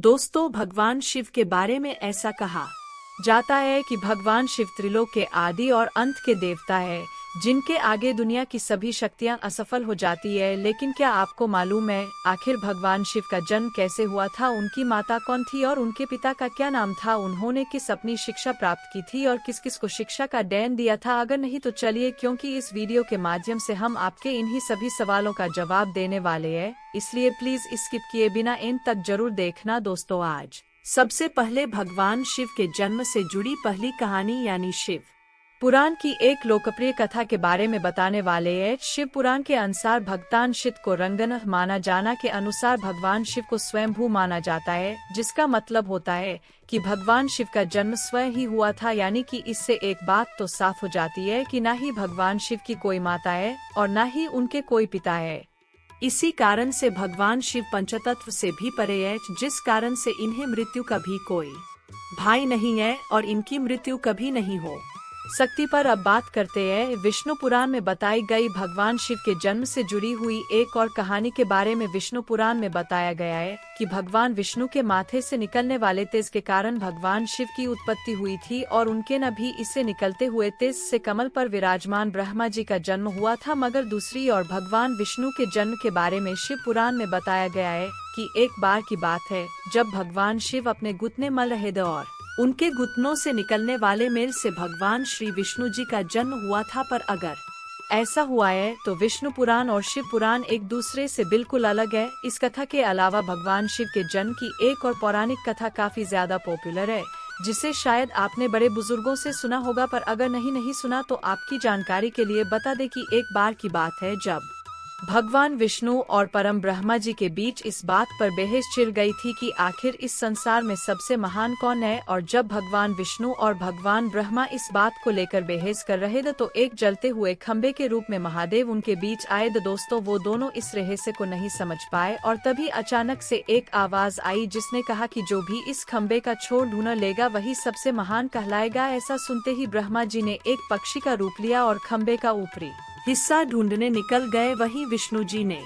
दोस्तों, भगवान शिव के बारे में ऐसा कहा जाता है कि भगवान शिव त्रिलोक के आदि और अंत के देवता है, जिनके आगे दुनिया की सभी शक्तियां असफल हो जाती है। लेकिन क्या आपको मालूम है आखिर भगवान शिव का जन्म कैसे हुआ था, उनकी माता कौन थी और उनके पिता का क्या नाम था, उन्होंने किस अपनी शिक्षा प्राप्त की थी और किस किस को शिक्षा का दान दिया था? अगर नहीं तो चलिए, क्योंकि इस वीडियो के माध्यम से हम आपके इन्हीं सभी सवालों का जवाब देने वाले हैं, इसलिए प्लीज स्किप किए बिना एंड तक जरूर देखना। दोस्तों, आज सबसे पहले भगवान शिव के जन्म से जुड़ी पहली कहानी यानी शिव पुराण की एक लोकप्रिय कथा के बारे में बताने वाले हैं। शिव पुराण के अनुसार भगवान शिव को रंगन माना जाना के अनुसार भगवान शिव को स्वयंभू माना जाता है, जिसका मतलब होता है कि भगवान शिव का जन्म स्वयं ही हुआ था। यानी कि इससे एक बात तो साफ हो जाती है कि न ही भगवान शिव की कोई माता है और न ही उनके कोई पिता है। इसी कारण से भगवान शिव पंचतत्व से भी परे है, जिस कारण से इन्हें मृत्यु का भी कोई भाई नहीं है और इनकी मृत्यु कभी नहीं हो सकती। पर अब बात करते हैं विष्णु पुराण में बताई गई भगवान शिव के जन्म से जुड़ी हुई एक और कहानी के बारे में। विष्णु पुराण में बताया गया है कि भगवान विष्णु के माथे से निकलने वाले तेज के कारण भगवान शिव की उत्पत्ति हुई थी और उनके न भी इससे निकलते हुए तेज से कमल पर विराजमान ब्रह्मा जी का जन्म हुआ था। मगर दूसरी ओर भगवान विष्णु के जन्म के बारे में शिव पुराण में बताया गया है कि एक बार की बात है जब भगवान शिव अपने घुटने मल रहे थे और उनके घुटनों से निकलने वाले मेल से भगवान श्री विष्णु जी का जन्म हुआ था। पर अगर ऐसा हुआ है तो विष्णु पुराण और शिव पुराण एक दूसरे से बिल्कुल अलग है। इस कथा के अलावा भगवान शिव के जन्म की एक और पौराणिक कथा काफी ज्यादा पॉपुलर है, जिसे शायद आपने बड़े बुजुर्गों से सुना होगा। पर अगर नहीं सुना तो आपकी जानकारी के लिए बता दे कि एक बार की बात है जब भगवान विष्णु और परम ब्रह्मा जी के बीच इस बात पर बहस छिड़ गई थी कि आखिर इस संसार में सबसे महान कौन है। और जब भगवान विष्णु और भगवान ब्रह्मा इस बात को लेकर बहस कर रहे थे तो एक जलते हुए खंबे के रूप में महादेव उनके बीच आए। दोस्तों, वो दोनों इस रहस्य को नहीं समझ पाए और तभी अचानक से एक आवाज आई जिसने कहा कि जो भी इस खंबे का छोर ढूंढ लेगा वही सबसे महान कहलाएगा। ऐसा सुनते ही ब्रह्मा जी ने एक पक्षी का रूप लिया और खंबे का ऊपरी हिस्सा ढूंढने निकल गए। वहीं विष्णु जी ने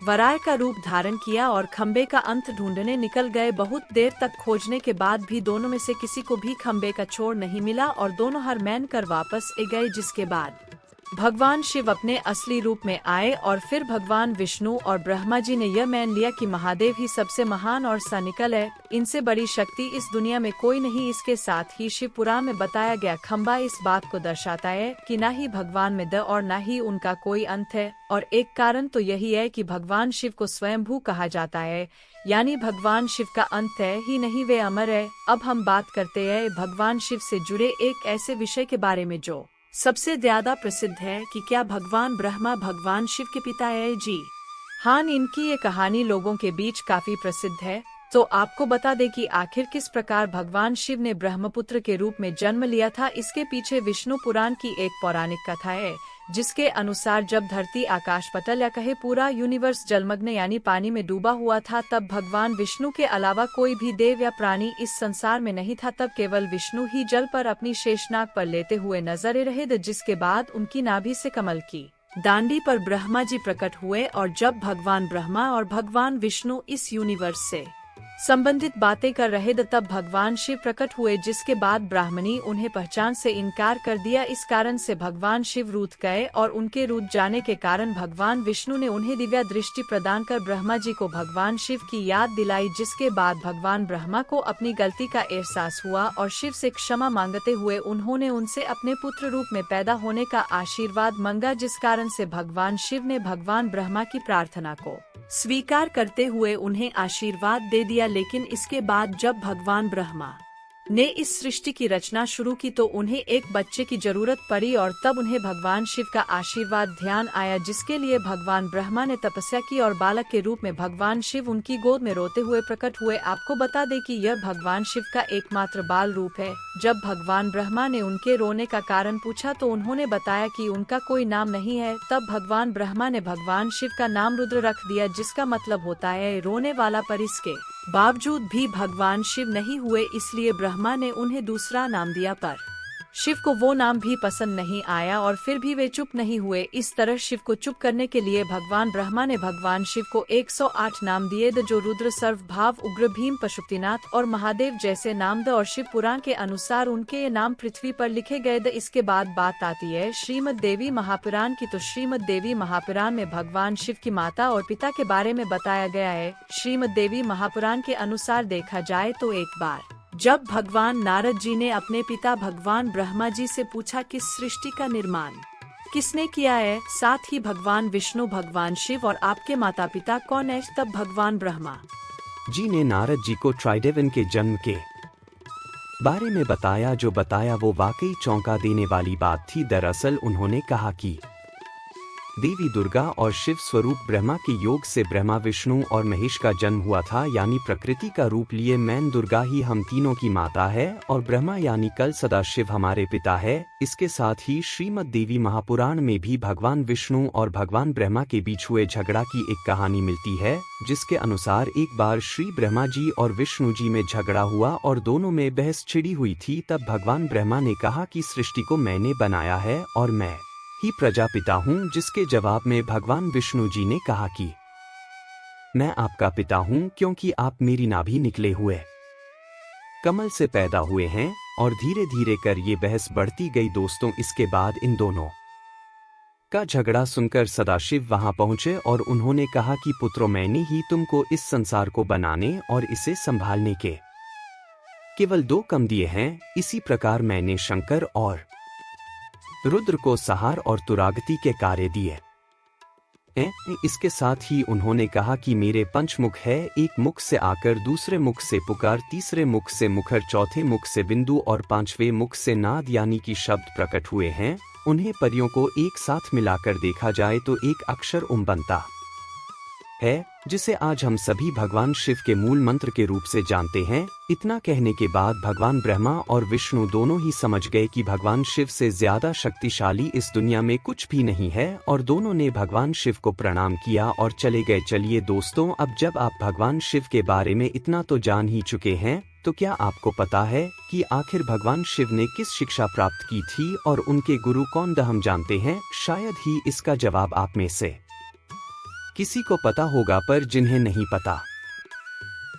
वराह का रूप धारण किया और खंबे का अंत ढूंढने निकल गए। बहुत देर तक खोजने के बाद भी दोनों में से किसी को भी खंबे का छोर नहीं मिला और दोनों हार मान कर वापस आ गए। जिसके बाद भगवान शिव अपने असली रूप में आए और फिर भगवान विष्णु और ब्रह्मा जी ने यह मान लिया कि महादेव ही सबसे महान और सनिकल है, इनसे बड़ी शक्ति इस दुनिया में कोई नहीं। इसके साथ ही शिव पुराण में बताया गया खंबा इस बात को दर्शाता है कि न ही भगवान में द और न ही उनका कोई अंत है। और एक कारण तो यही है कि भगवान शिव को स्वयंभू कहा जाता है, यानी भगवान शिव का अंत है ही नहीं, वे अमर है। अब हम बात करते हैं भगवान शिव से जुड़े एक ऐसे विषय के बारे में जो सबसे ज्यादा प्रसिद्ध है कि क्या भगवान ब्रह्मा भगवान शिव के पिता है? जी हाँ, इनकी ये कहानी लोगों के बीच काफी प्रसिद्ध है। तो आपको बता दें कि आखिर किस प्रकार भगवान शिव ने ब्रह्मपुत्र के रूप में जन्म लिया था। इसके पीछे विष्णु पुराण की एक पौराणिक कथा है, जिसके अनुसार जब धरती आकाश पटल या कहे पूरा यूनिवर्स जलमग्न यानी पानी में डूबा हुआ था, तब भगवान विष्णु के अलावा कोई भी देव या प्राणी इस संसार में नहीं था। तब केवल विष्णु ही जल पर अपनी शेषनाग पर लेते हुए नजर रहे थे, जिसके बाद उनकी नाभि से कमल की दांडी पर ब्रह्मा जी प्रकट हुए। और जब भगवान ब्रह्मा और भगवान विष्णु इस यूनिवर्स से संबंधित बातें कर रहे थे तब भगवान शिव प्रकट हुए, जिसके बाद ब्राह्मणी उन्हें पहचान से इनकार कर दिया। इस कारण से भगवान शिव रूठ गए और उनके रूठ जाने के कारण भगवान विष्णु ने उन्हें दिव्या दृष्टि प्रदान कर ब्रह्मा जी को भगवान शिव की याद दिलाई। जिसके बाद भगवान ब्रह्मा को अपनी गलती का एहसास हुआ और शिव से क्षमा मांगते हुए उन्होंने उनसे अपने पुत्र रूप में पैदा होने का आशीर्वाद मांगा। जिस कारण से भगवान शिव ने भगवान ब्रह्मा की प्रार्थना को स्वीकार करते हुए उन्हें आशीर्वाद दे दिया। लेकिन इसके बाद जब भगवान ब्रह्मा ने इस सृष्टि की रचना शुरू की तो उन्हें एक बच्चे की जरूरत पड़ी और तब उन्हें भगवान शिव का आशीर्वाद ध्यान आया, जिसके लिए भगवान ब्रह्मा ने तपस्या की और बालक के रूप में भगवान शिव उनकी गोद में रोते हुए प्रकट हुए। आपको बता दें कि यह भगवान शिव का एकमात्र बाल रूप है। जब भगवान ब्रह्मा ने उनके रोने का कारण पूछा तो उन्होंने बताया कि उनका कोई नाम नहीं है। तब भगवान ब्रह्मा ने भगवान शिव का नाम रुद्र रख दिया, जिसका मतलब होता है रोने वाला। पर इसके बावजूद भी भगवान शिव नहीं हुए, इसलिए ब्रह्मा ने उन्हें दूसरा नाम दिया। पर शिव को वो नाम भी पसंद नहीं आया और फिर भी वे चुप नहीं हुए। इस तरह शिव को चुप करने के लिए भगवान ब्रह्मा ने भगवान शिव को 108 नाम दिए जो रुद्र, सर्वभाव, उग्र, भीम, पशुपतिनाथ और महादेव जैसे नाम और शिव पुराण के अनुसार उनके ये नाम पृथ्वी पर लिखे गए। इसके बाद बात आती है श्रीमद् देवी महापुराण की। तो श्रीमद् देवी महापुराण में भगवान शिव की माता और पिता के बारे में बताया गया है। श्रीमद् देवी महापुराण के अनुसार देखा जाए तो एक बार जब भगवान नारद जी ने अपने पिता भगवान ब्रह्मा जी से पूछा कि सृष्टि का निर्माण किसने किया है, साथ ही भगवान विष्णु, भगवान शिव और आपके माता पिता कौन है, तब भगवान ब्रह्मा जी ने नारद जी को ट्राइडेवन के जन्म के बारे में बताया। जो बताया वो वाकई चौंका देने वाली बात थी। दरअसल उन्होंने कहा कि देवी दुर्गा और शिव स्वरूप ब्रह्मा के योग से ब्रह्मा, विष्णु और महेश का जन्म हुआ था, यानी प्रकृति का रूप लिए मैन दुर्गा ही हम तीनों की माता है और ब्रह्मा यानी कल सदाशिव हमारे पिता है। इसके साथ ही श्रीमद् देवी महापुराण में भी भगवान विष्णु और भगवान ब्रह्मा के बीच हुए झगड़ा की एक कहानी मिलती है, जिसके अनुसार एक बार श्री ब्रह्मा जी और विष्णु जी में झगड़ा हुआ और दोनों में बहस छिड़ी हुई थी। तब भगवान ब्रह्मा ने कहा कि सृष्टि को मैंने बनाया है और मैं ही प्रजापिता हूँ, जिसके जवाब में भगवान विष्णु जी ने कहा कि मैं आपका पिता हूँ क्योंकि आप मेरी नाभि निकले हुए कमल से पैदा हुए हैं। और धीरे धीरे कर ये बहस बढ़ती गई। दोस्तों, इसके बाद इन दोनों का झगड़ा सुनकर सदाशिव वहां पहुंचे और उन्होंने कहा कि पुत्रों, मैंने ही तुमको इस संसार को बनाने और इसे संभालने के केवल 2 कम दिए हैं। इसी प्रकार मैंने शंकर और रुद्र को सहार और तुरागति के कार्य दिए। इसके साथ ही उन्होंने कहा कि मेरे पंचमुख है, एक मुख से आकर, दूसरे मुख से पुकार, तीसरे मुख से मुखर, चौथे मुख से बिंदु और 5वें मुख से नाद यानी कि शब्द प्रकट हुए हैं। उन्हें परियों को एक साथ मिलाकर देखा जाए तो एक अक्षर उम बनता है, जिसे आज हम सभी भगवान शिव के मूल मंत्र के रूप से जानते हैं। इतना कहने के बाद भगवान ब्रह्मा और विष्णु दोनों ही समझ गए कि भगवान शिव से ज्यादा शक्तिशाली इस दुनिया में कुछ भी नहीं है और दोनों ने भगवान शिव को प्रणाम किया और चले गए। चलिए दोस्तों, अब जब आप भगवान शिव के बारे में इतना तो जान ही चुके हैं, तो क्या आपको पता है कि आखिर भगवान शिव ने किस शिक्षा प्राप्त की थी और उनके गुरु कौन थे? हम जानते हैं। शायद ही इसका जवाब आप में से किसी को पता होगा, पर जिन्हें नहीं पता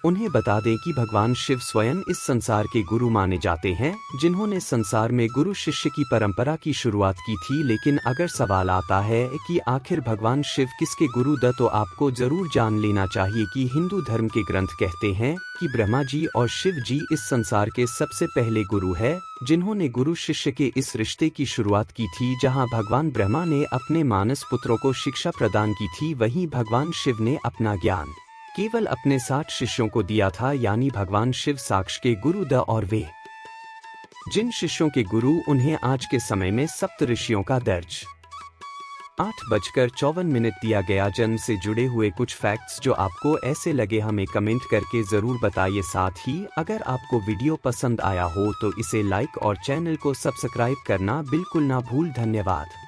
उन्हें बता दें कि भगवान शिव स्वयं इस संसार के गुरु माने जाते हैं, जिन्होंने संसार में गुरु शिष्य की परंपरा की शुरुआत की थी। लेकिन अगर सवाल आता है कि आखिर भगवान शिव किसके गुरु थे, तो आपको जरूर जान लेना चाहिए कि हिंदू धर्म के ग्रंथ कहते हैं कि ब्रह्मा जी और शिव जी इस संसार के सबसे पहले गुरु है, जिन्होंने गुरु शिष्य के इस रिश्ते की शुरुआत की थी। जहां भगवान ब्रह्मा ने अपने मानस पुत्रों को शिक्षा प्रदान की थी, वहीं भगवान शिव ने अपना ज्ञान केवल अपने 60 शिष्यों को दिया था, यानी भगवान शिव साक्ष के गुरु द और वे जिन शिष्यों के गुरु उन्हें आज के समय में सप्त ऋषियों का दर्ज 8:54 दिया गया। जन्म से जुड़े हुए कुछ फैक्ट्स जो आपको ऐसे लगे, हमें कमेंट करके जरूर बताइए। साथ ही अगर आपको वीडियो पसंद आया हो तो इसे लाइक और चैनल को सब्सक्राइब करना बिल्कुल ना भूल। धन्यवाद।